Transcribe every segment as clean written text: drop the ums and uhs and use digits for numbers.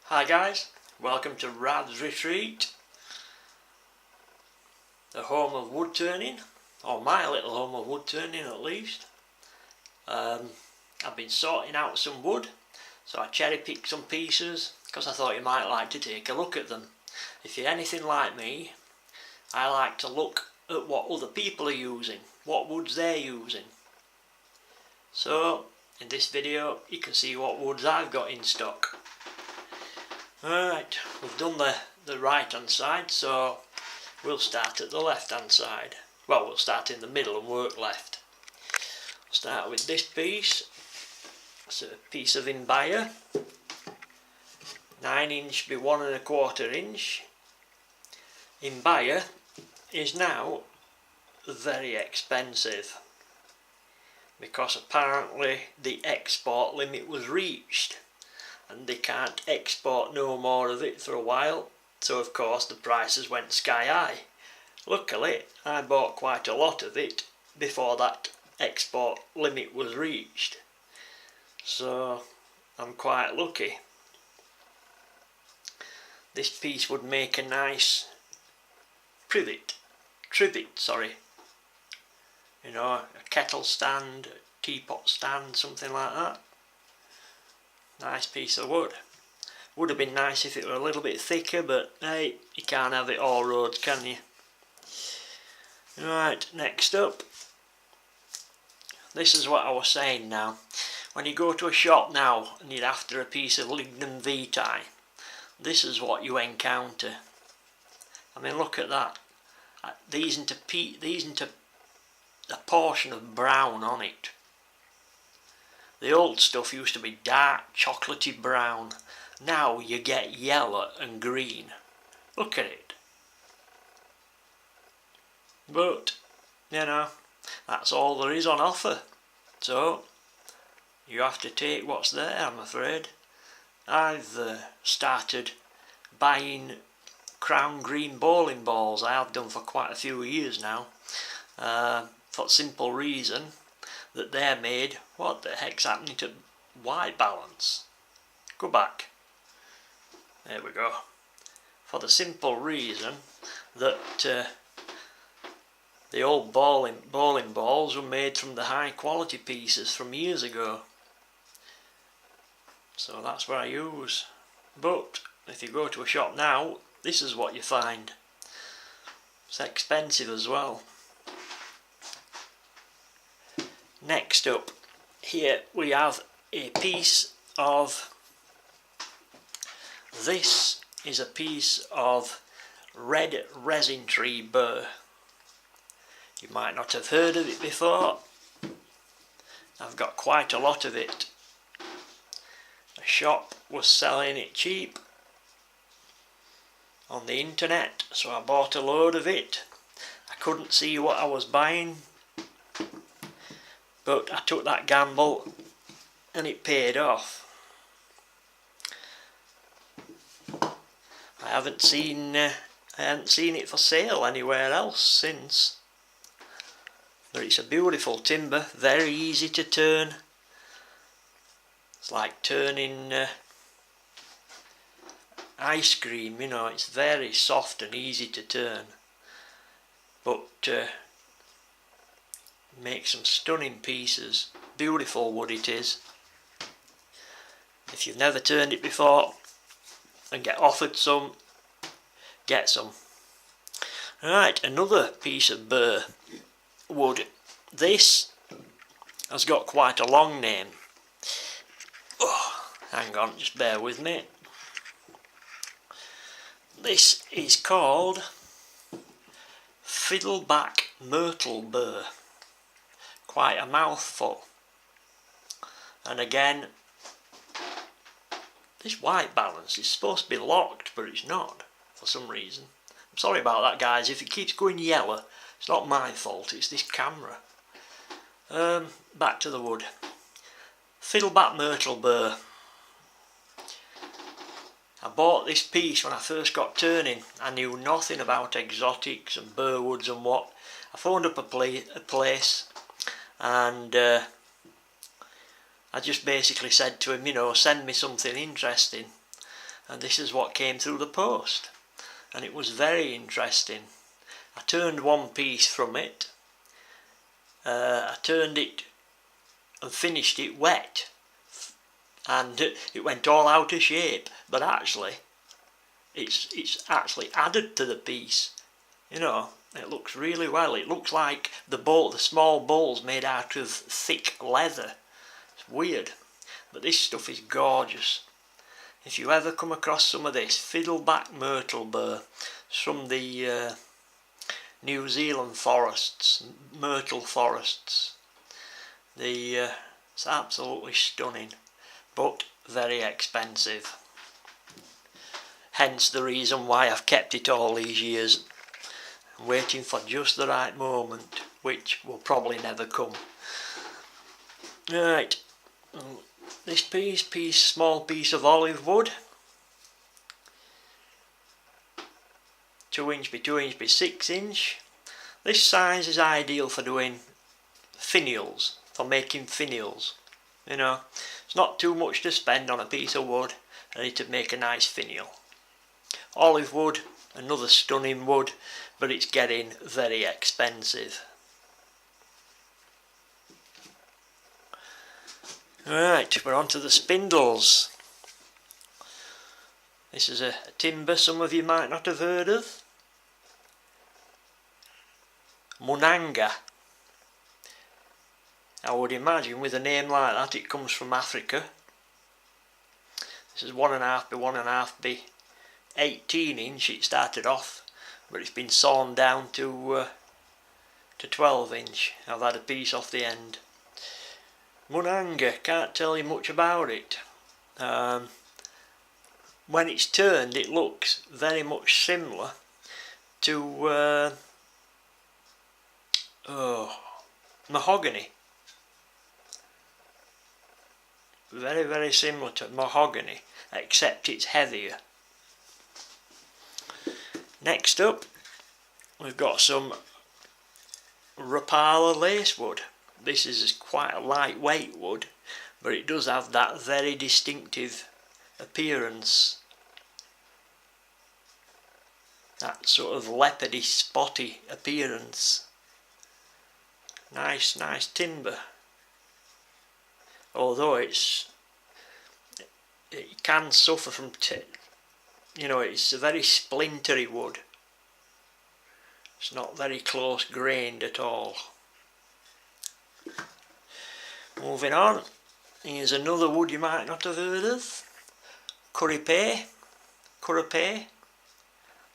Hi guys, welcome to Rad's Retreat, the home of wood turning, or my little home of wood turning at least. I've been sorting out some wood, so I cherry picked some pieces because I thought you might like to take a look at them. If you're anything like me, I like to look at what other people are using, what woods they're using. So in this video you can see what woods I've got in stock. Alright, we've done the right hand side, so we'll start at the left hand side. Well, we'll start in the middle and work left. Start with this piece. It's a piece of imbire, 9 inch by 1 1/4 inch. Imbire is now very expensive because apparently the export limit was reached and they can't export no more of it for a while, so of course the prices went sky high. Luckily I bought quite a lot of it before that export limit was reached, so I'm quite lucky. This piece would make a nice trivet, you know, a kettle stand, a teapot stand, something like that. Nice piece of wood. Would have been nice if it were a little bit thicker, but hey, you can't have it all roads, can you? Right, next up, this is what I was saying now. When you go to a shop now and you're after a piece of lignum vitae, this is what you encounter. I mean, look at that. These into a portion of brown on it. The old stuff used to be dark chocolatey brown. Now you get yellow and green. Look at it. But, you know, that's all there is on offer. So, you have to take what's there, I'm afraid. I've started buying crown green bowling balls. I have done for quite a few years now. For the simple reason that they're made. What the heck's happening to white balance? Go back. There we go. For the simple reason that the old bowling balls were made from the high quality pieces from years ago. So that's what I use. But if you go to a shop now, this is what you find. It's expensive as well. Next up, here we have a piece of, this is a piece of red resin tree burr. You might not have heard of it before. I've got quite a lot of it. A shop was selling it cheap on the internet, so I bought a load of it. I couldn't see what I was buying, but I took that gamble and it paid off. I haven't seen it for sale anywhere else since. But it's a beautiful timber, very easy to turn. It's like turning ice cream, you know, it's very soft and easy to turn. But make some stunning pieces. Beautiful wood it is. If you've never turned it before and get offered some, get some. Right, another piece of burr wood. This has got quite a long name. Oh, hang on, just bear with me. This is called fiddleback myrtle burr. Quite a mouthful. And again, this white balance is supposed to be locked, but it's not for some reason. I'm sorry about that, guys. If it keeps going yellow, it's not my fault, it's this camera. Back to the wood. Fiddleback myrtle burr. I bought this piece when I first got turning. I knew nothing about exotics and burr woods and what. I phoned up a place and I just basically said to him, you know, send me something interesting. and this is what came through the post, and it was very interesting. I turned one piece from it. I turned it and finished it wet, and it went all out of shape, but actually it's actually added to the piece. You know, it looks really well. It looks like the small bowls made out of thick leather. It's weird, but this stuff is gorgeous. If you ever come across some of this fiddleback myrtle burr, it's from the New Zealand forests, myrtle forests. It's absolutely stunning, but very expensive. Hence the reason why I've kept it all these years. I'm waiting for just the right moment, which will probably never come. Right, this small piece of olive wood, 2 inch by 2 inch by 6 inch. This size is ideal for doing finials, for making finials. You know, it's not too much to spend on a piece of wood, and it'd make a nice finial. Olive wood, another stunning wood, but it's getting very expensive. Right, we're on to the spindles. This is a timber some of you might not have heard of. Munanga. I would imagine with a name like that it comes from Africa. This is 1.5 by 1.5 by 18 inch it started off, but it's been sawn down to 12 inch. I've had a piece off the end. Munanga, can't tell you much about it. When it's turned it looks very much similar to mahogany. Very, very similar to mahogany, except it's heavier. Next up, we've got some Rapala lace wood. This is quite a lightweight wood, but it does have that very distinctive appearance. That sort of leopardy, spotty appearance. Nice timber. Although it can suffer from, you know, it's a very splintery wood. It's not very close grained at all. Moving on, here's another wood you might not have heard of. Curripay.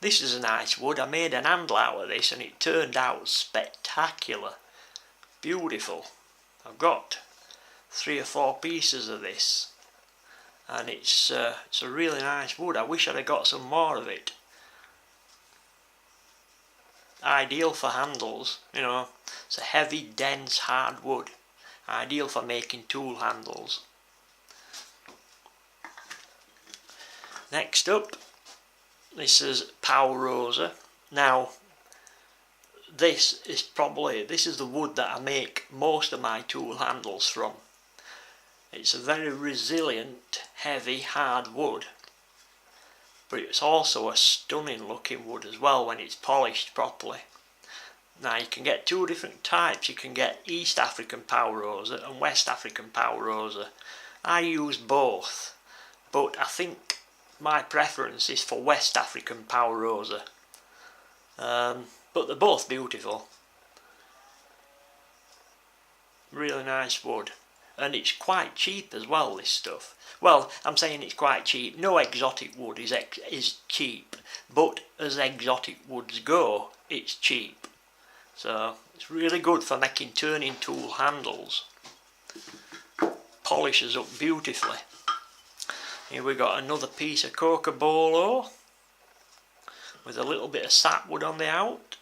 This is a nice wood. I made an handle out of this and it turned out spectacular. Beautiful. I've got 3 or 4 pieces of this, and it's a really nice wood. I wish I'd have got some more of it. Ideal for handles, you know. It's a heavy, dense, hard wood. Ideal for making tool handles. Next up, this is Power Rosa. Now, this is the wood that I make most of my tool handles from. It's a very resilient, heavy, hard wood, but it's also a stunning looking wood as well when it's polished properly. Now you can get 2 different types. You can get East African Power Rosa and West African Power Rosa. I use both, but I think my preference is for West African Power Rosa. But they're both beautiful. Really nice wood. And it's quite cheap as well, this stuff. Well, I'm saying it's quite cheap. No exotic wood is cheap, but as exotic woods go, it's cheap. So it's really good for making turning tool handles. Polishes up beautifully. Here we got another piece of cocobolo with a little bit of sapwood on the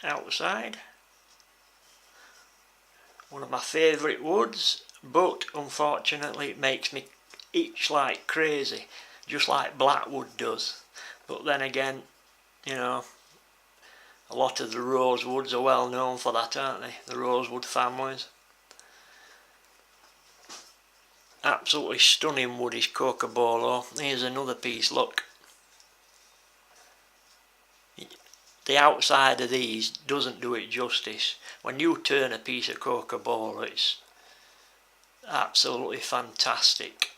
outside. One of my favourite woods, but unfortunately it makes me itch like crazy, just like blackwood does. But then again, you know, a lot of the rosewoods are well known for that, aren't they? The rosewood families. Absolutely stunning wood is cocobolo. Here's another piece, look. the outside of these doesn't do it justice. When you turn a piece of Coca-Cola, it's absolutely fantastic.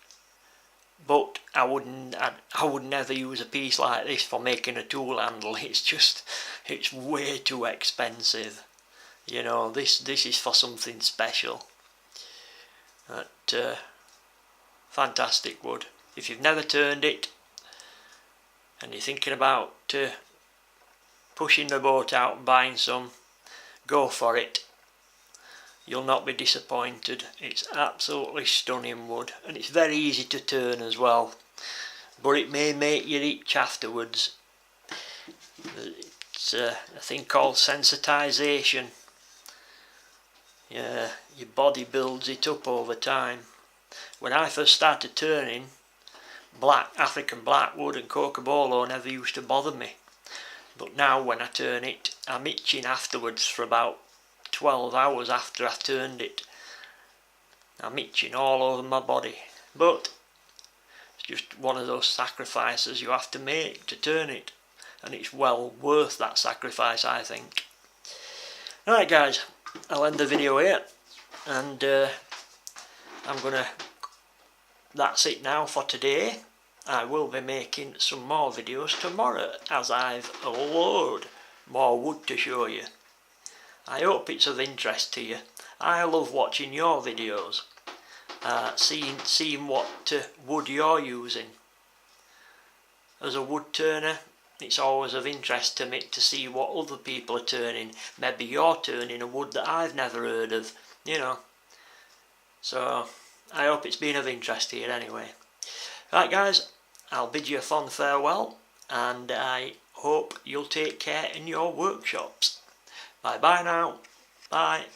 But I would never use a piece like this for making a tool handle. It's way too expensive. You know, this is for something special. But fantastic wood. If you've never turned it and you're thinking about pushing the boat out and buying some, go for it. You'll not be disappointed. It's absolutely stunning wood, and it's very easy to turn as well, but it may make you itch afterwards. It's a thing called sensitization. Yeah, your body builds it up over time. When I first started turning, African blackwood and Cocobolo never used to bother me, but now when I turn it, I'm itching afterwards for about 12 hours after I've turned it. I'm itching all over my body, but it's just one of those sacrifices you have to make to turn it, and it's well worth that sacrifice, I think. Alright guys, I'll end the video here, and that's it now for today. I will be making some more videos tomorrow, as I've a load more wood to show you. I hope it's of interest to you. I love watching your videos, seeing what wood you're using. As a wood turner, it's always of interest to me to see what other people are turning. Maybe you're turning a wood that I've never heard of, you know. So I hope it's been of interest to you anyway. Right guys, I'll bid you a fond farewell, and I hope you'll take care in your workshops. Bye bye now. Bye.